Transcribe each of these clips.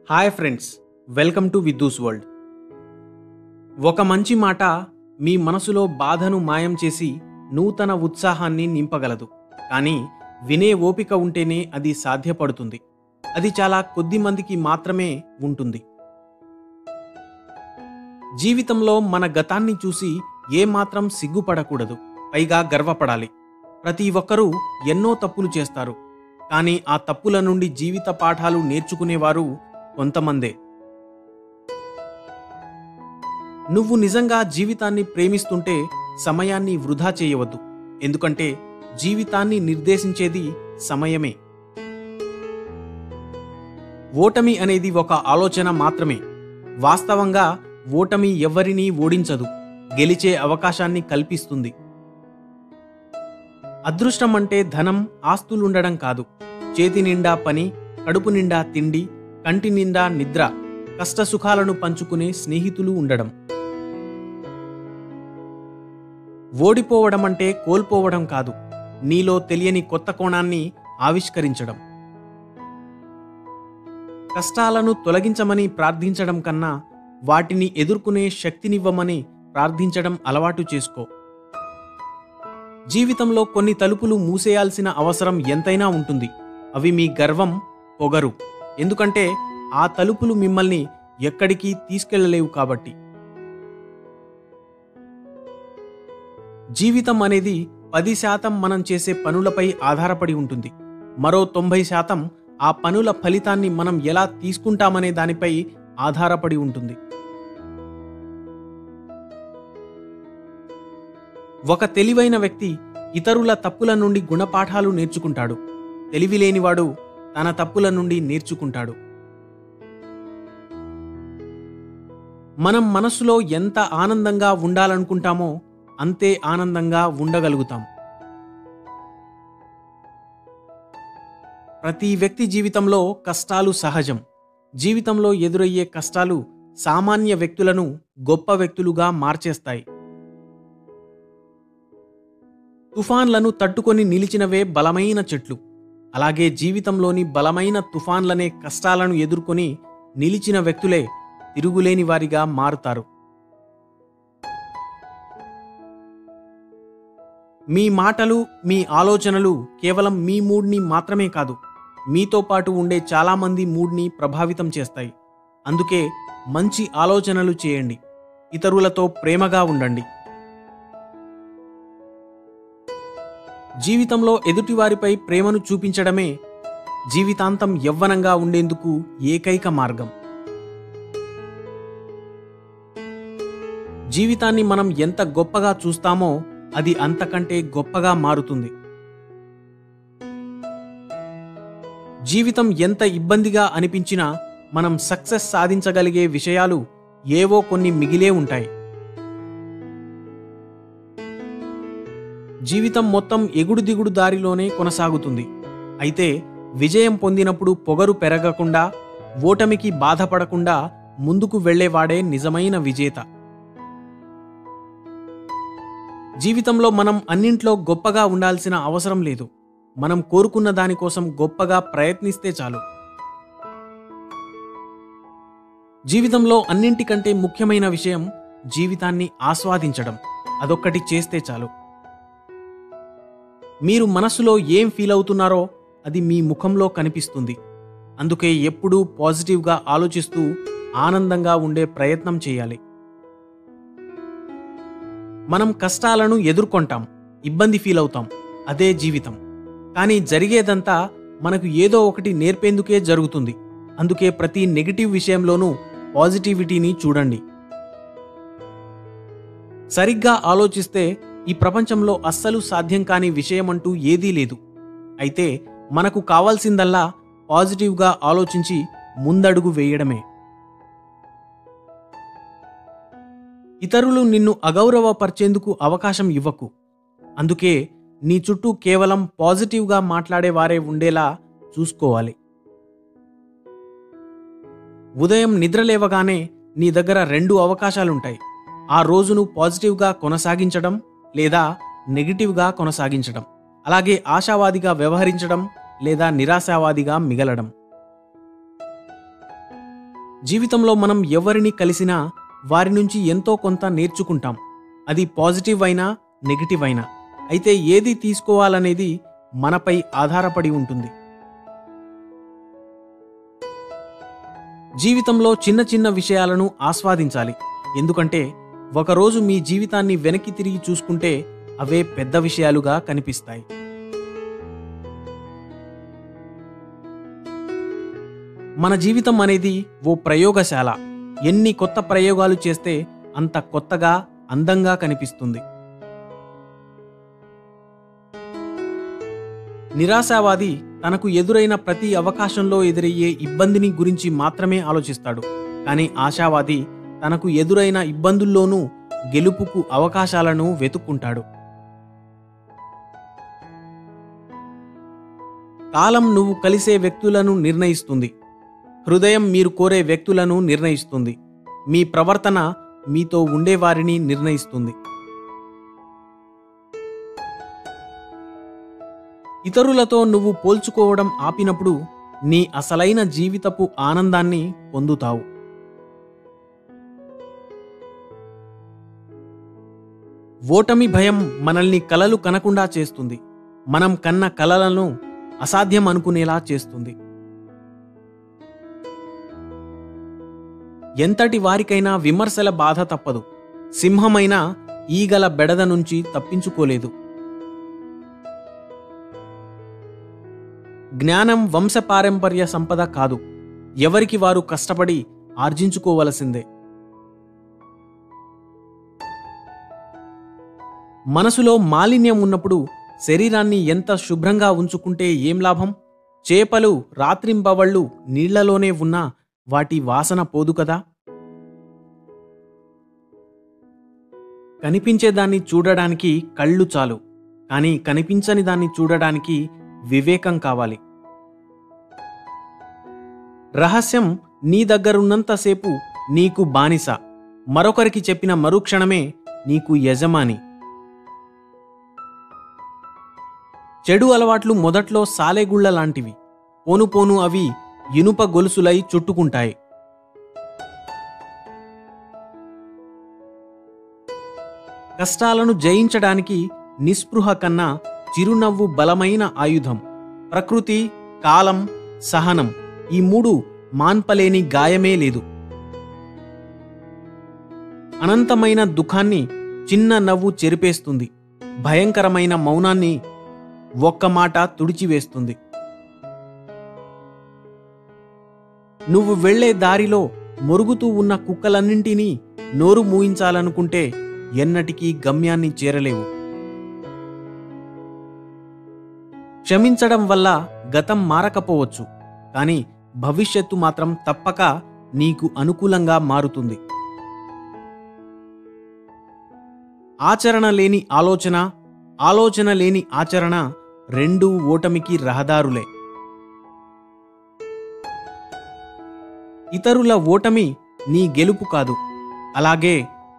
Hi friends, welcome to Viddu's world. ఒక మంచి మాట మీ మనసులో బాధను మాయం చేసి నూతన ఉత్సాహాన్ని నింపగలదు. కానీ వినే ఓపిక ఉంటేనే అది సాధ్యపడుతుంది. అది చాలా కొద్ది మందికి మాత్రమే ఉంటుంది. జీవితంలో మన గతాన్ని చూసి ఏమాత్రం సిగ్గుపడకూడదు, పైగా గర్వపడాలి. ప్రతి ఒక్కరూ ఎన్నో తప్పులు చేస్తారు, కానీ ఆ తప్పుల నుండి జీవిత పాఠాలు నేర్చుకునేవారు కొంతమందే. నువ్వు నిజంగా జీవితాన్ని ప్రేమిస్తుంటే సమయాన్ని వృధా చేయవద్దు, ఎందుకంటే జీవితాన్ని నిర్దేశించేది సమయమే. ఓటమి అనేది ఒక ఆలోచన మాత్రమే. వాస్తవంగా ఓటమి ఎవ్వరినీ ఓడించదు, గెలిచే అవకాశాన్ని కల్పిస్తుంది. అదృష్టం అంటే ధనం, ఆస్తులుండడం కాదు. చేతి నిండా పని, కడుపు నిండా తిండి, కంటి నిండా నిద్ర, కష్టసుఖాలను పంచుకునే స్నేహితులు ఉండడం. ఓడిపోవడం అంటే కోల్పోవడం కాదు, నీలో తెలియని కొత్త కోణాన్ని ఆవిష్కరించడం. కష్టాలను తొలగించమని ప్రార్థించడం కన్నా వాటిని ఎదుర్కొనే శక్తినివ్వమని ప్రార్థించడం అలవాటు చేసుకో. జీవితంలో కొన్ని తలుపులు మూసేయాల్సిన అవసరం ఎంతైనా ఉంటుంది. అవి మీ గర్వం, పొగరు. ఎందుకంటే ఆ తలుపులు మిమ్మల్ని ఎక్కడికి తీసుకెళ్లలేవు కాబట్టి. జీవితం అనేది 10% మనం చేసే పనులపై ఆధారపడి ఉంటుంది. మరో 90% ఆ పనుల ఫలితాన్ని మనం ఎలా తీసుకుంటామనే దానిపై ఆధారపడి ఉంటుంది. ఒక తెలివైన వ్యక్తి ఇతరుల తప్పుల నుండి గుణపాఠాలు నేర్చుకుంటాడు. తెలివిలేనివాడు తన తప్పుల నుండి నేర్చుకుంటాడు. మనం మనసులో ఎంత ఆనందంగా ఉండాలనుకుంటామో అంతే ఆనందంగా ఉండగలుగుతాం. ప్రతి వ్యక్తి జీవితంలో కష్టాలు సహజం. జీవితంలో ఎదురయ్యే కష్టాలు సామాన్య వ్యక్తులను గొప్ప వ్యక్తులుగా మార్చేస్తాయి. తుఫాన్లను తట్టుకొని నిలిచినవే బలమైన చెట్లు. అలాగే జీవితంలోని బలమైన తుఫాన్లనే కష్టాలను ఎదుర్కొని నిలిచిన వ్యక్తులే తిరుగులేని వారిగా మారుతారు. మీ మాటలు, మీ ఆలోచనలు కేవలం మీ మూడ్ని మాత్రమే కాదు, మీతో పాటు ఉండే చాలామంది మూడ్ని ప్రభావితం చేస్తాయి. అందుకే మంచి ఆలోచనలు చేయండి, ఇతరులతో ప్రేమగా ఉండండి. జీవితంలో ఎదుటివారిపై ప్రేమను చూపించడమే జీవితాంతం యవ్వనంగా ఉండేందుకు ఏకైక మార్గం. జీవితాన్ని మనం ఎంత గొప్పగా చూస్తామో అది అంతకంటే గొప్పగా మారుతుంది. జీవితం ఎంత ఇబ్బందిగా అనిపించినా మనం సక్సెస్ సాధించగలిగే విషయాలు ఏవో కొన్ని మిగిలే ఉంటాయి. జీవితం మొత్తం ఎగుడు దిగుడు దారిలోనే కొనసాగుతుంది. అయితే విజయం పొందినప్పుడు పొగరు పెరగకుండా, ఓటమికి బాధపడకుండా ముందుకు వెళ్లేవాడే నిజమైన విజేత. జీవితంలో మనం అన్నింట్లో గొప్పగా ఉండాల్సిన అవసరం లేదు. మనం కోరుకున్న దానికోసం గొప్పగా ప్రయత్నిస్తే చాలు. జీవితంలో అన్నింటికంటే ముఖ్యమైన విషయం జీవితాన్ని ఆస్వాదించడం. అదొక్కటి చేస్తే చాలు. మీరు మనసులో ఏం ఫీల్ అవుతున్నారో అది మీ ముఖంలో కనిపిస్తుంది. అందుకే ఎప్పుడూ పాజిటివ్గా ఆలోచిస్తూ ఆనందంగా ఉండే ప్రయత్నం చేయాలి. మనం కష్టాలను ఎదుర్కొంటాం, ఇబ్బంది ఫీల్ అవుతాం, అదే జీవితం. కానీ జరిగేదంతా మనకు ఏదో ఒకటి నేర్పేందుకే జరుగుతుంది. అందుకే ప్రతి నెగిటివ్ విషయంలోనూ పాజిటివిటీని చూడండి. సరిగ్గా ఆలోచిస్తే ఈ ప్రపంచంలో అస్సలు సాధ్యం కాని విషయమంటూ ఏదీ లేదు. అయితే మనకు కావాల్సిందల్లా పాజిటివ్గా ఆలోచించి ముందడుగు వేయడమే. ఇతరులు నిన్ను అగౌరవపరిచేందుకు అవకాశం ఇవ్వకు. అందుకే నీ చుట్టూ కేవలం పాజిటివ్గా మాట్లాడేవారే ఉండేలా చూసుకోవాలి. ఉదయం నిద్రలేవగానే నీ దగ్గర 2 అవకాశాలుంటాయి. ఆ రోజును పాజిటివ్గా కొనసాగించడం లేదా నెగిటివ్గా కొనసాగించడం. అలాగే ఆశావాదిగా వ్యవహరించడం లేదా నిరాశావాదిగా మిగలడం. జీవితంలో మనం ఎవరిని కలిసినా వారి నుంచి ఎంతో కొంత నేర్చుకుంటాం. అది పాజిటివ్ అయినా నెగిటివ్ అయినా. అయితే ఏది తీసుకోవాలనేది మనపై ఆధారపడి ఉంటుంది. జీవితంలో చిన్న చిన్న విషయాలను ఆస్వాదించాలి. ఎందుకంటే ఒకరోజు మీ జీవితాన్ని వెనక్కి తిరిగి చూసుకుంటే అవే పెద్ద విషయాలుగా కనిపిస్తాయి. మన జీవితం అనేది ఓ ప్రయోగశాల. ఎన్ని కొత్త ప్రయోగాలు చేస్తే అంత కొత్తగా అందంగా కనిపిస్తుంది. నిరాశావాది తనకు ఎదురైన ప్రతి అవకాశంలో ఎదురయ్యే ఇబ్బందిని గురించి మాత్రమే ఆలోచిస్తాడు. కానీ ఆశావాది తనకు ఎదురైన ఇబ్బందుల్లోనూ గెలుపుకు అవకాశాలను వెతుక్కుంటాడు. కాలం నువ్వు కలిసే వ్యక్తులను నిర్ణయిస్తుంది. హృదయం మీరు కోరే వ్యక్తులను నిర్ణయిస్తుంది. మీ ప్రవర్తన మీతో ఉండేవారిని నిర్ణయిస్తుంది. ఇతరులతో నువ్వు పోల్చుకోవడం ఆపినప్పుడు నీ అసలైన జీవితపు ఆనందాన్ని పొందుతావు. ఓటమి భయం మనల్ని కలలు కనకుండా చేస్తుంది. మనం కన్న కలలను అసాధ్యం అనుకునేలా చేస్తుంది. ఎంతటి వారికైనా విమర్శల బాధ తప్పదు. సింహమైనా ఈగల బెడద నుంచి తప్పించుకోలేదు. జ్ఞానం వంశపారంపర్య సంపద కాదు. ఎవరికి వారు కష్టపడి ఆర్జించుకోవలసిందే. మనసులో మాలిన్యం ఉన్నప్పుడు శరీరాన్ని ఎంత శుభ్రంగా ఉంచుకుంటే ఏం లాభం? చేపలు రాత్రింబవళ్ళు నీళ్లలోనే ఉన్నా వాటి వాసన పోదు కదా. కనిపించేదాన్ని చూడడానికి కళ్ళు చాలు, కానీ కనిపించని దాన్ని చూడడానికి వివేకం కావాలి. రహస్యం నీ దగ్గరున్నంతసేపు నీకు బానిస, మరొకరికి చెప్పిన మరుక్షణమే నీకు యజమాని. చెడు అలవాట్లు మొదట్లో సాలెగుళ్ల లాంటివి. పోను పోను అవి ఇనుప గొలుసులై చుట్టుకుంటాయి. కష్టాలను జయించడానికి నిస్పృహ కన్నా చిరునవ్వు బలమైన ఆయుధం. ప్రకృతి, కాలం, సహనం ఈ మూడు మాన్పలేని గాయమే లేదు. అనంతమైన దుఃఖాన్ని చిన్న నవ్వు చెరిపేస్తుంది. భయంకరమైన మౌనాన్ని ఒక్క మాట తుడిచివేస్తుంది. నువ్వు వెళ్లే దారిలో మొరుగుతూ ఉన్న కుక్కలన్నింటినీ నోరు మూయించాలనుకుంటే ఎన్నటికీ గమ్యాన్ని చేరలేవు. క్షమించడం వల్ల గతం మారకపోవచ్చు, కానీ భవిష్యత్తు మాత్రం తప్పక నీకు అనుకూలంగా మారుతుంది. ఆచరణ లేని ఆలోచన, ఆలోచన లేని ఆచరణ రెండూ ఓటమికి రహదారులే. ఇతరుల ఓటమి నీ గెలుపు కాదు, అలాగే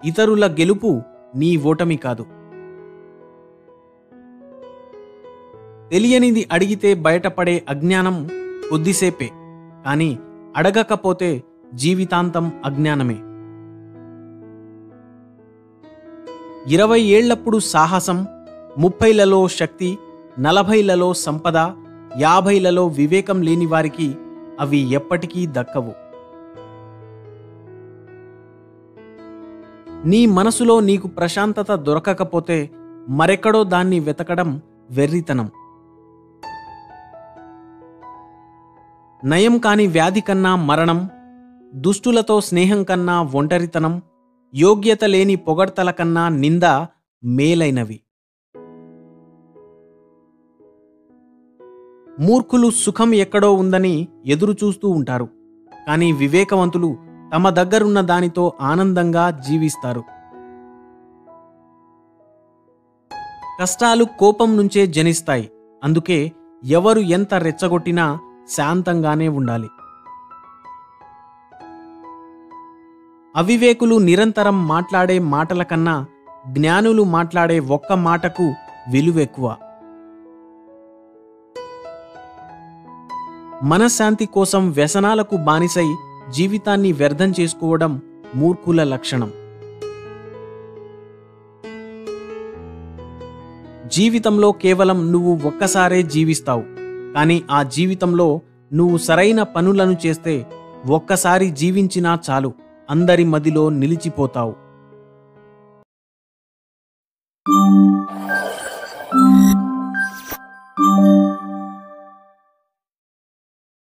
ఇతరుల గెలుపు నీ ఓటమి కాదు. తెలియనిది అడిగితే బయటపడే అజ్ఞానం కొద్దిసేపే, కానీ అడగకపోతే జీవితాంతం అజ్ఞానమే. 20 ఏళ్లప్పుడు సాహసం, 30లలో శక్తి, 40లలో సంపద, 50లలో వివేకం లేని వారికి అవి ఎప్పటికీ దక్కవు. నీ మనసులో నీకు ప్రశాంతత దొరకకపోతే మరెక్కడో దాన్ని వెతకడం వెర్రితనం. నయం కాని వ్యాధి కన్నా మరణం, దుష్టులతో స్నేహం కన్నా ఒంటరితనం, యోగ్యత లేని పొగడ్తల కన్నా నింద మేలైనవి. మూర్ఖులు సుఖం ఎక్కడో ఉందని ఎదురుచూస్తూ ఉంటారు, కానీ వివేకవంతులు తమ దగ్గరున్న దానితో ఆనందంగా జీవిస్తారు. కష్టాలు కోపం నుంచే జనిస్తాయి. అందుకే ఎవరు ఎంత రెచ్చగొట్టినా శాంతంగానే ఉండాలి. అవివేకులు నిరంతరం మాట్లాడే మాటల కన్నా జ్ఞానులు మాట్లాడే ఒక్క మాటకు విలువెక్కువ. మనశ్శాంతి కోసం వ్యసనాలకు బానిసై జీవితాన్ని వ్యర్థం చేసుకోవడం మూర్ఖుల లక్షణం. జీవితంలో కేవలం నువ్వు ఒక్కసారే జీవిస్తావు, కానీ ఆ జీవితంలో నువ్వు సరైన పనులను చేస్తే ఒక్కసారి జీవించినా చాలు, అందరి మదిలో నిలిచిపోతావు.